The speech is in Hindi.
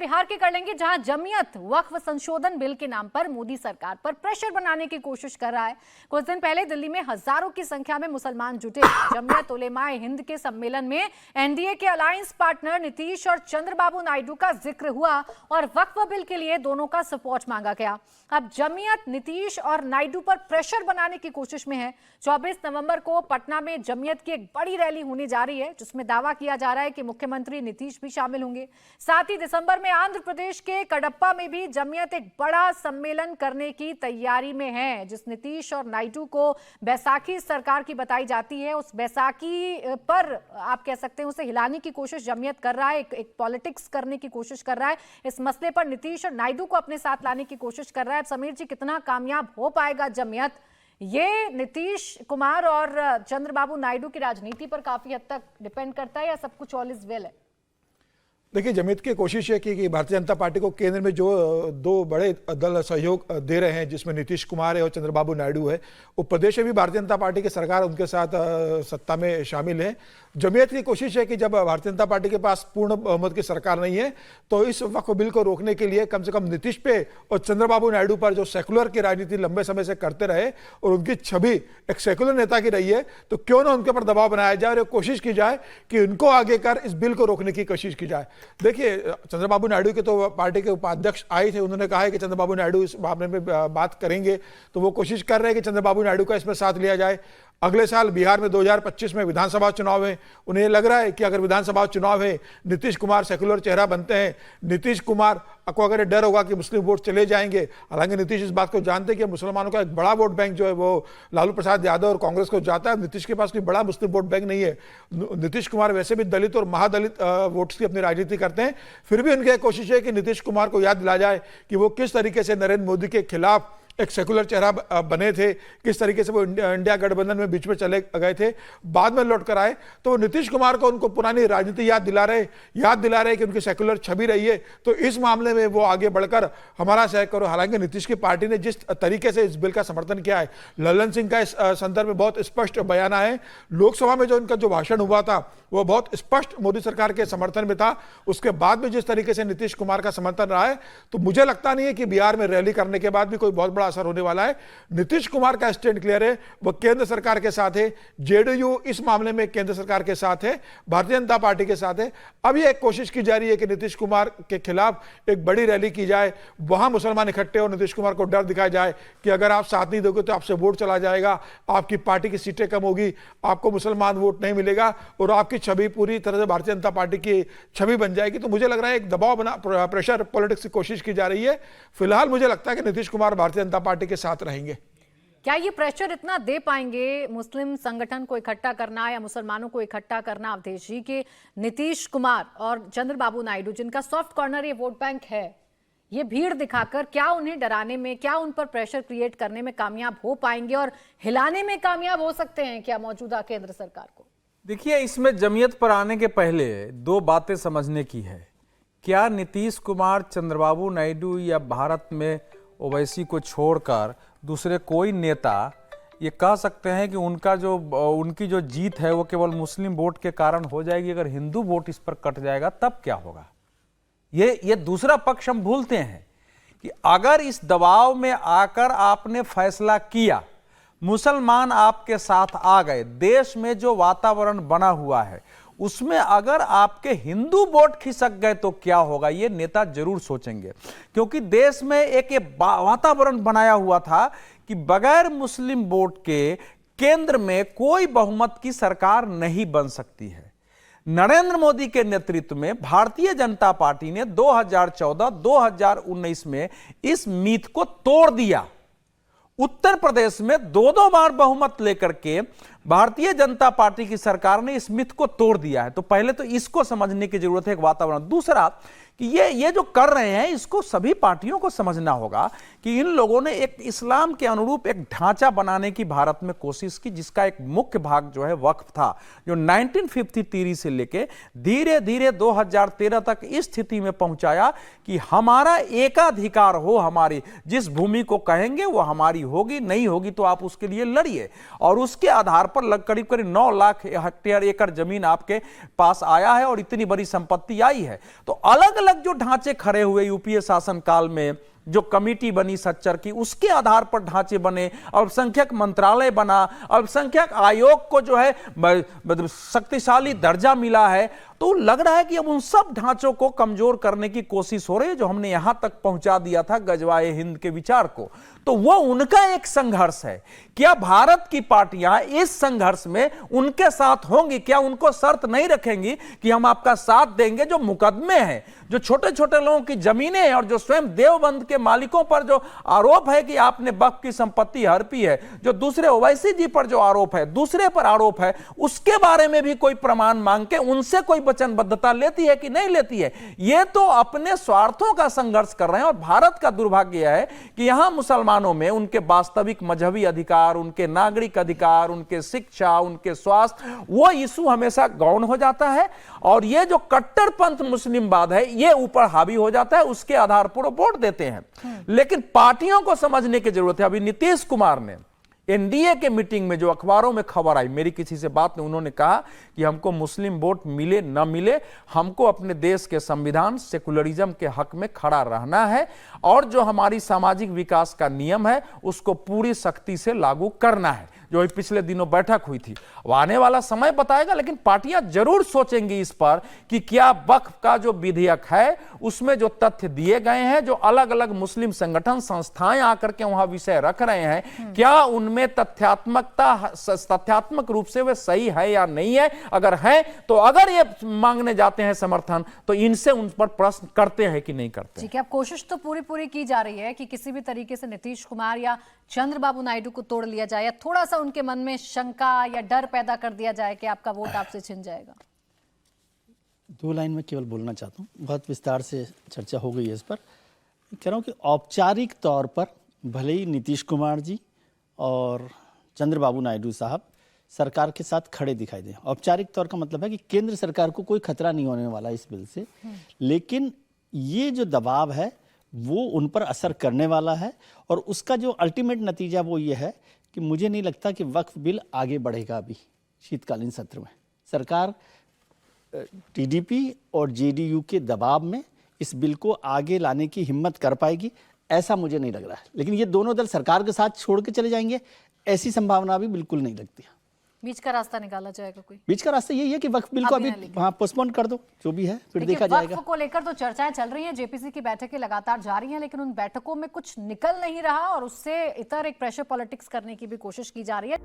बिहार के कर लेंगे, जहां जमीयत वक्फ संशोधन बिल के नाम पर मोदी सरकार पर प्रेशर बनाने की कोशिश कर रहा है। कुछ दिन पहले दिल्ली में हजारों की संख्या में मुसलमान जुटे। जमीयत उलेमाए हिंद के सम्मेलन में एनडीए के अलायंस पार्टनर नीतीश और चंद्रबाबू नायडू का जिक्र हुआ और वक्फ बिल के लिए दोनों का सपोर्ट मांगा गया। अब जमीयत नीतीश और नायडू पर प्रेशर बनाने की कोशिश में है। 24 नवंबर को पटना में जमीयत की एक बड़ी रैली होने जा रही है, जिसमें दावा किया जा रहा है कि मुख्यमंत्री नीतीश भी शामिल होंगे। साथ ही दिसंबर में आंध्र प्रदेश के कडप्पा में भी जमीयत एक बड़ा सम्मेलन करने की तैयारी में है, जिस नीतीश और नायडू को बैसाखी सरकार की बताई जाती है। उस बैसाखी पर आप कह सकते हैं उसे हिलाने की कोशिश जमीयत कर रहा है, एक पॉलिटिक्स करने की कोशिश कर रहा है। इस मसले पर नीतीश और नायडू को अपने साथ लाने की कोशिश कर रहा है। समीर जी, कितना कामयाब हो पाएगा जमीयत? ये नीतीश कुमार और चंद्रबाबू नायडू की राजनीति पर काफी हद तक डिपेंड करता है, या सब कुछ ऑल इज वेल है? देखिए, जमीयत की कोशिश है कि भारतीय जनता पार्टी को केंद्र में जो दो बड़े दल सहयोग दे रहे हैं, जिसमें नीतीश कुमार है और चंद्रबाबू नायडू है, वो प्रदेश में भी भारतीय जनता पार्टी की सरकार उनके साथ सत्ता में शामिल है। जमीयत की कोशिश है कि जब भारतीय जनता पार्टी के पास पूर्ण बहुमत की सरकार नहीं है, तो इस वक्फ बिल को रोकने के लिए कम से कम नीतीश पे और चंद्रबाबू नायडू पर, जो सेकुलर की राजनीति लंबे समय से करते रहे और उनकी छवि एक सेकुलर नेता की रही है, तो क्यों ना उनके ऊपर दबाव बनाया जाए और कोशिश की जाए कि उनको आगे कर इस बिल को रोकने की कोशिश की जाए। देखिए, चंद्रबाबू नायडू के तो पार्टी के उपाध्यक्ष आए थे, उन्होंने कहा है कि चंद्रबाबू नायडू इस मामले में बात करेंगे, तो वो कोशिश कर रहे हैं कि चंद्रबाबू नायडू का इसमें साथ लिया जाए। अगले साल बिहार में 2025 में विधानसभा चुनाव है। उन्हें लग रहा है कि अगर विधानसभा चुनाव है, नीतीश कुमार सेकुलर चेहरा बनते हैं, नीतीश कुमार को अगर डर होगा कि मुस्लिम वोट चले जाएंगे, हालांकि नीतीश इस बात को जानते हैं कि मुसलमानों का एक बड़ा वोट बैंक जो है वो लालू प्रसाद यादव और कांग्रेस को जाता है। नीतीश के पास कोई बड़ा मुस्लिम वोट बैंक नहीं है। नीतीश कुमार वैसे भी दलित और महादलित वोट्स की अपनी राजनीति करते हैं। फिर भी उनकी कोशिश है कि नीतीश कुमार को याद दिला जाए कि वो किस तरीके से नरेंद्र मोदी के खिलाफ एक सेकुलर चेहरा बने थे, किस तरीके से वो इंडिया गठबंधन में बीच में चले गए थे, बाद में लौट कर आए। तो नीतीश कुमार को उनको पुरानी राजनीति याद दिला रहे कि उनकी सेकुलर छवि रही है, तो इस मामले में वो आगे बढ़कर हमारा सहयोग करो। हालांकि नीतीश की पार्टी ने जिस तरीके से इस बिल का समर्थन किया है, ललन सिंह का इस संदर्भ में बहुत स्पष्ट बयान है। लोकसभा में जो इनका जो भाषण हुआ था वो बहुत स्पष्ट मोदी सरकार के समर्थन में था। उसके बाद में जिस तरीके से नीतीश कुमार का समर्थन रहा है, तो मुझे लगता नहीं है कि बिहार में रैली करने के बाद भी कोई बहुत बड़ा असर होने वाला है। नीतीश कुमार का स्टैंड क्लियर है, वो केंद्र सरकार के साथ है। जेडीयू इस मामले में केंद्र सरकार के साथ है, भारतीय जनता पार्टी के साथ है। अब ये एक कोशिश की जा रही है कि नीतीश कुमार के खिलाफ एक बड़ी रैली की जाए, वहां मुसलमान इकट्ठे हो, नीतीश कुमार को डर दिखाया जाए कि अगर आप साथ नहीं दोगे तो आपसे वोट चला जाएगा, आपकी पार्टी की सीटें कम होगी, आपको मुसलमान वोट नहीं मिलेगा और आपकी छवि पूरी तरह से भारतीय जनता पार्टी की छवि बन जाएगी। तो मुझे लग रहा है एक दबाव बना, प्रेशर पॉलिटिक्स की कोशिश की जा रही है। फिलहाल मुझे लगता है कि नीतीश कुमार भारतीय जनता पार्टी के साथ रहेंगे। क्या ये प्रेशर इतना दे पाएंगे मुस्लिम संगठन को इकट्ठा करना या मुसलमानों को इकट्ठा करना, अवधेश जी, के नीतीश कुमार और चंद्रबाबू नायडू, जिनका सॉफ्ट कॉर्नर ये वोट बैंक है, ये भीड़ दिखाकर क्या उन्हें डराने में, क्या उन पर प्रेशर क्रिएट करने में कामयाब हो पाएंगे और हिलाने में कामयाब हो सकते हैं क्या मौजूदा केंद्र सरकार को? देखिए, इसमें जमीयत पर आने के पहले दो बातें समझने की है। क्या नीतीश कुमार, चंद्रबाबू नायडू या भारत में ओवैसी को छोड़कर दूसरे कोई नेता ये कह सकते हैं कि उनकी जो जीत है वो केवल मुस्लिम वोट के कारण हो जाएगी? अगर हिंदू वोट इस पर कट जाएगा तब क्या होगा? ये दूसरा पक्ष हम भूलते हैं कि अगर इस दबाव में आकर आपने फैसला किया, मुसलमान आपके साथ आ गए, देश में जो वातावरण बना हुआ है उसमें अगर आपके हिंदू वोट खिसक गए तो क्या होगा? ये नेता जरूर सोचेंगे, क्योंकि देश में एक वातावरण बनाया हुआ था कि बगैर मुस्लिम वोट के केंद्र में कोई बहुमत की सरकार नहीं बन सकती है। नरेंद्र मोदी के नेतृत्व में भारतीय जनता पार्टी ने 2014-2019 में इस मीत को तोड़ दिया। उत्तर प्रदेश में दो बार बहुमत लेकर के भारतीय जनता पार्टी की सरकार ने इस मिथ को तोड़ दिया है। तो पहले तो इसको समझने की जरूरत है, एक वातावरण। दूसरा कि ये जो कर रहे हैं इसको सभी पार्टियों को समझना होगा कि इन लोगों ने एक इस्लाम के अनुरूप एक ढांचा बनाने की भारत में कोशिश की, जिसका एक मुख्य भाग जो है वक्फ था, जो 1953 से लेके धीरे धीरे 2013 तक इस स्थिति में पहुंचाया कि हमारा एकाधिकार हो, हमारी जिस भूमि को कहेंगे वो हमारी होगी, नहीं होगी तो आप उसके लिए लड़िए। और उसके आधार पर करीब करीब 9 लाख हेक्टेयर एकड़ जमीन आपके पास आया है और इतनी बड़ी संपत्ति आई है। तो अलग अलग जो ढांचे खड़े हुए यूपीए शासनकाल में, जो कमेटी बनी सच्चर की, उसके आधार पर ढांचे बने, अल्पसंख्यक मंत्रालय बना, अल्पसंख्यक आयोग को जो है शक्तिशाली दर्जा मिला है, तो लग रहा है कि अब उन सब ढांचों को कमजोर करने की कोशिश हो रही है जो हमने यहां तक पहुंचा दिया था गजवाए हिंद के विचार को। तो वो उनका एक संघर्ष है। क्या भारत की पार्टियां इस संघर्ष में उनके साथ होंगी? क्या उनको शर्त नहीं रखेंगी कि हम आपका साथ देंगे? जो मुकदमे हैं, जो छोटे छोटे लोगों की जमीनें और जो स्वयं देवबंद के मालिकों पर जो आरोप है कि आपने वक्फ की संपत्ति हड़पी है, जो दूसरे ओवैसी जी पर जो आरोप है, दूसरे पर आरोप है, उसके बारे में भी कोई प्रमाण मांग के उनसे कोई वचनबद्धता लेती है कि नहीं लेती है? ये तो अपने स्वार्थों का संघर्ष कर रहे हैं। और भारत का दुर्भाग्य यह है कि यहां मुसलमानों में उनके वास्तविक मजहबी अधिकार, उनके नागरिक अधिकार, उनके शिक्षा, उनके स्वास्थ्य, वो इशू हमेशा गौण हो जाता है। और ये जो कट्टरपंथ मुस्लिमवाद है, ये ऊपर हावी हो जाता है, उसके आधार पर वोट देते हैं। लेकिन पार्टियों को समझने की जरूरत है। अभी नीतीश कुमार ने एनडीए के मीटिंग में जो अखबारों में खबर आई, मेरी किसी से बात नहीं, उन्होंने कहा कि हमको मुस्लिम वोट मिले न मिले, हमको अपने देश के संविधान सेकुलरिज्म के हक में खड़ा रहना है और जो हमारी सामाजिक विकास का नियम है उसको पूरी सख्ती से लागू करना है। जो पिछले दिनों बैठक हुई थी, वो आने वाला समय बताएगा, लेकिन पार्टियां जरूर सोचेंगी इस पर कि क्या वक्फ का जो विधेयक है उसमें जो तथ्य दिए गए हैं, जो अलग अलग मुस्लिम संगठन संस्थाएं आकर के वहां विषय रख रहे हैं, क्या उनमें तथ्यात्मक रूप से वे सही है या नहीं है? अगर है तो अगर ये मांगने जाते हैं समर्थन, तो इनसे उन पर प्रश्न करते हैं कि नहीं करते। ठीक है, अब कोशिश तो पूरी की जा रही है कि किसी भी तरीके से नीतीश कुमार या चंद्रबाबू नायडू को तोड़ लिया जाए, या थोड़ा सा उनके मन में शंका या डर पैदा कर दिया जाए कि आपका वोट आपसे छिन जाएगा। 2 लाइन में केवल बोलना चाहता हूँ, बहुत विस्तार से चर्चा हो गई है इस पर। कह रहा हूँ कि औपचारिक तौर पर भले ही नीतीश कुमार जी और चंद्रबाबू नायडू साहब सरकार के साथ खड़े दिखाई दें, औपचारिक तौर का मतलब है कि केंद्र सरकार को कोई खतरा नहीं होने वाला इस बिल से, लेकिन ये जो दबाव है वो उन पर असर करने वाला है। और उसका जो अल्टीमेट नतीजा वो ये है कि मुझे नहीं लगता कि वक्फ बिल आगे बढ़ेगा। अभी शीतकालीन सत्र में सरकार टीडीपी और जेडीयू के दबाव में इस बिल को आगे लाने की हिम्मत कर पाएगी, ऐसा मुझे नहीं लग रहा है। लेकिन ये दोनों दल सरकार के साथ छोड़ के चले जाएंगे, ऐसी संभावना भी बिल्कुल नहीं लगती। बीच का रास्ता निकाला जाएगा कोई? बीच का रास्ता यही है कि वक्फ बिल को अभी पोस्टपोन कर दो, जो भी है फिर देखा जाएगा। वक्फ को लेकर तो चर्चाएं चल रही हैं, जेपीसी की बैठकें लगातार जारी हैं, लेकिन उन बैठकों में कुछ निकल नहीं रहा और उससे इतर एक प्रेशर पॉलिटिक्स करने की भी कोशिश की जा रही है।